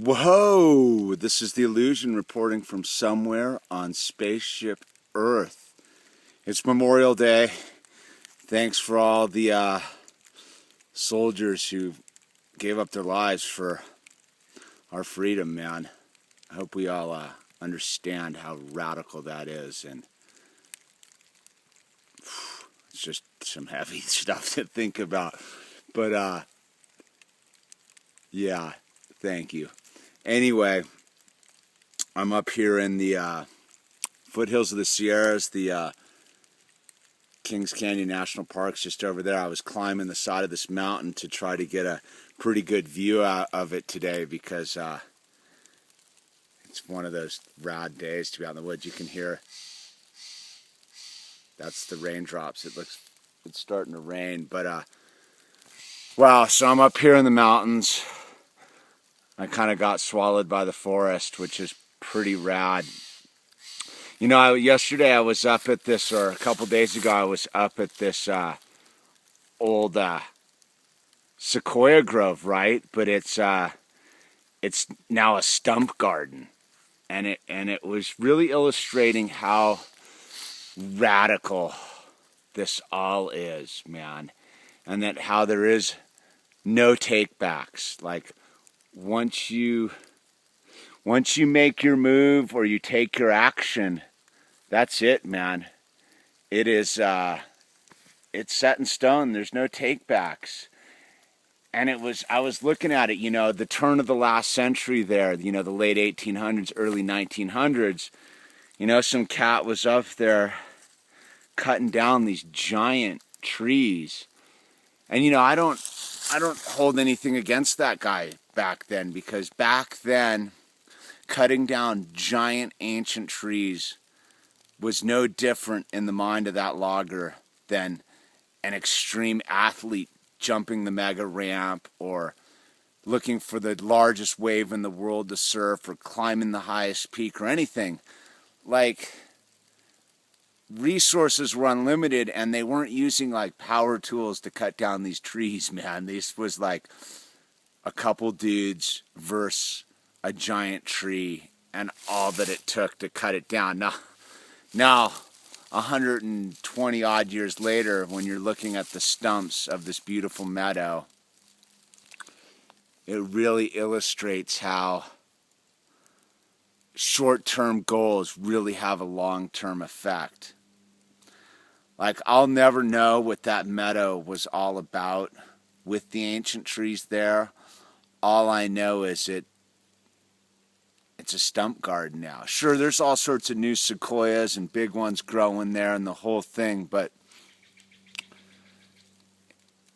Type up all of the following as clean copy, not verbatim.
Whoa! This is the Illusion reporting from somewhere on Spaceship Earth. It's Memorial Day. Thanks for all the soldiers who gave up their lives for our freedom, man. I hope we all understand how radical that is, and it's just some heavy stuff to think about. But yeah, thank you. Anyway, I'm up here in the foothills of the Sierras, the Kings Canyon National Park's just over there. I was climbing the side of this mountain to try to get a pretty good view out of it today because it's one of those rad days to be out in the woods. You can hear that's the raindrops. It's starting to rain, but wow. So I'm up here in the mountains. I kind of got swallowed by the forest, which is pretty rad. You know, yesterday I was up at this, or a couple days ago I was up at this old sequoia grove, right? But it's now a stump garden, and it was really illustrating how radical this all is, man, and that how there is no takebacks. Like once you make your move or you take your action, that's it, man. It is it's set in stone. There's no takebacks. And I was looking at it, you know, the turn of the last century there, you know, the late 1800s, early 1900s, you know, some cat was up there cutting down these giant trees. And you know, I don't hold anything against that guy back then, because back then cutting down giant ancient trees was no different in the mind of that logger than an extreme athlete jumping the mega ramp, or looking for the largest wave in the world to surf, or climbing the highest peak, or anything. Like, resources were unlimited, and they weren't using like power tools to cut down these trees, man. This was like a couple dudes versus a giant tree, and all that it took to cut it down. Now 120 odd years later, when you're looking at the stumps of this beautiful meadow, it really illustrates how short-term goals really have a long-term effect. Like, I'll never know what that meadow was all about with the ancient trees there. All I know is it's a stump garden now. Sure, there's all sorts of new sequoias and big ones growing there and the whole thing, but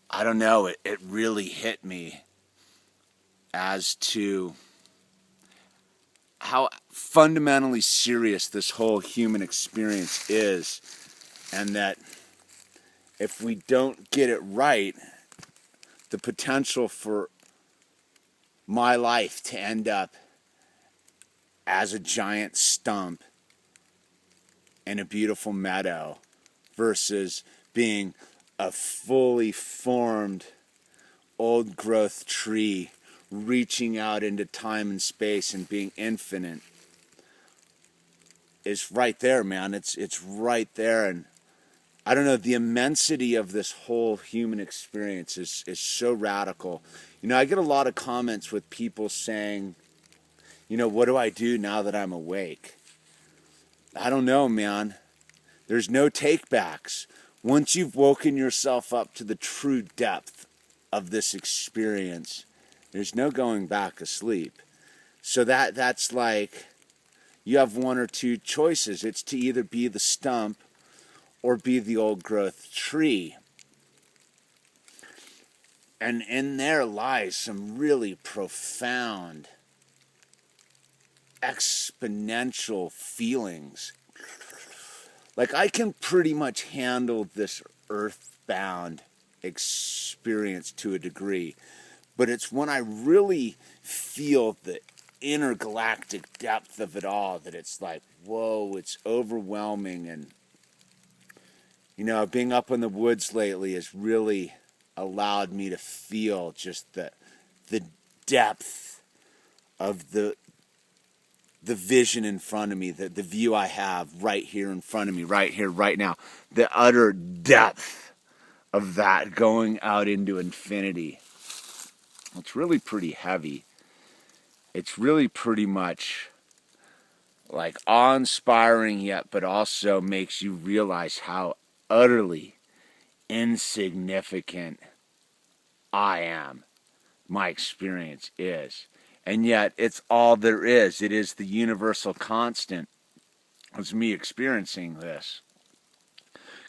I don't know, it really hit me as to how fundamentally serious this whole human experience is, and that if we don't get it right, the potential for my life to end up as a giant stump in a beautiful meadow versus being a fully formed old growth tree reaching out into time and space and being infinite is right there, man. It's right there. And I don't know, the immensity of this whole human experience is so radical. You know, I get a lot of comments with people saying, you know, what do I do now that I'm awake? I don't know, man. There's no takebacks. Once you've woken yourself up to the true depth of this experience, there's no going back asleep. So that's like, you have one or two choices. It's to either be the stump or be the old growth tree. And in there lies some really profound, exponential feelings. Like, I can pretty much handle this earthbound experience to a degree, but it's when I really feel the intergalactic depth of it all that it's like, whoa, it's overwhelming. And you know, being up in the woods lately has really allowed me to feel just the depth of the vision in front of me, the view I have right here in front of me, right here, right now. The utter depth of that going out into infinity. It's really pretty heavy. It's really pretty much like awe-inspiring yet, but also makes you realize how utterly insignificant I am, my experience is. And yet, it's all there is. It is the universal constant. It's me experiencing this.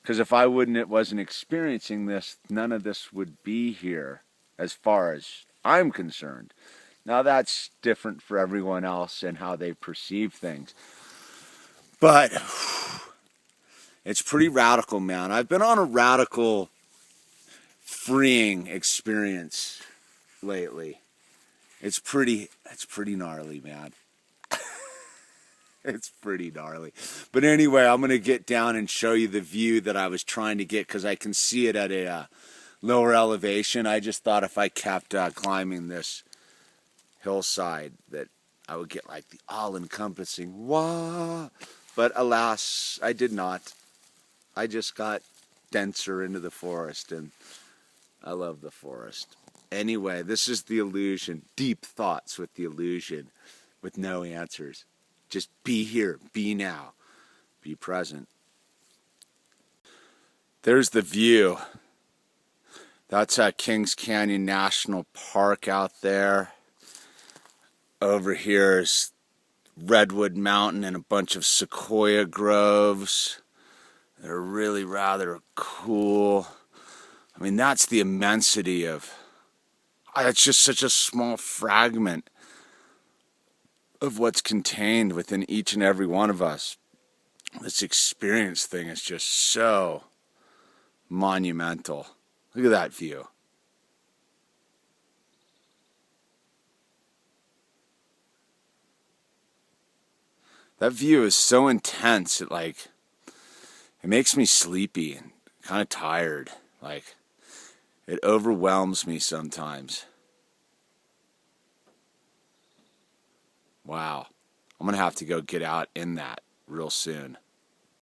Because if I wasn't experiencing this, none of this would be here, as far as I'm concerned. Now, that's different for everyone else and how they perceive things. But it's pretty radical, man. I've been on a radical, freeing experience lately. It's pretty gnarly, man. It's pretty gnarly. But anyway, I'm going to get down and show you the view that I was trying to get, because I can see it at a lower elevation. I just thought if I kept climbing this hillside that I would get like the all-encompassing wah. But alas, I did not. I just got denser into the forest, and I love the forest. Anyway, this is the illusion. Deep thoughts with the illusion, with no answers. Just be here, be now, be present. There's the view. That's at Kings Canyon National Park out there. Over here is Redwood Mountain and a bunch of sequoia groves. They're really rather cool. I mean, that's the immensity of... It's just such a small fragment of what's contained within each and every one of us. This experience thing is just so monumental. Look at that view. That view is so intense, it makes me sleepy and kind of tired. Like, it overwhelms me sometimes. Wow. I'm going to have to go get out in that real soon.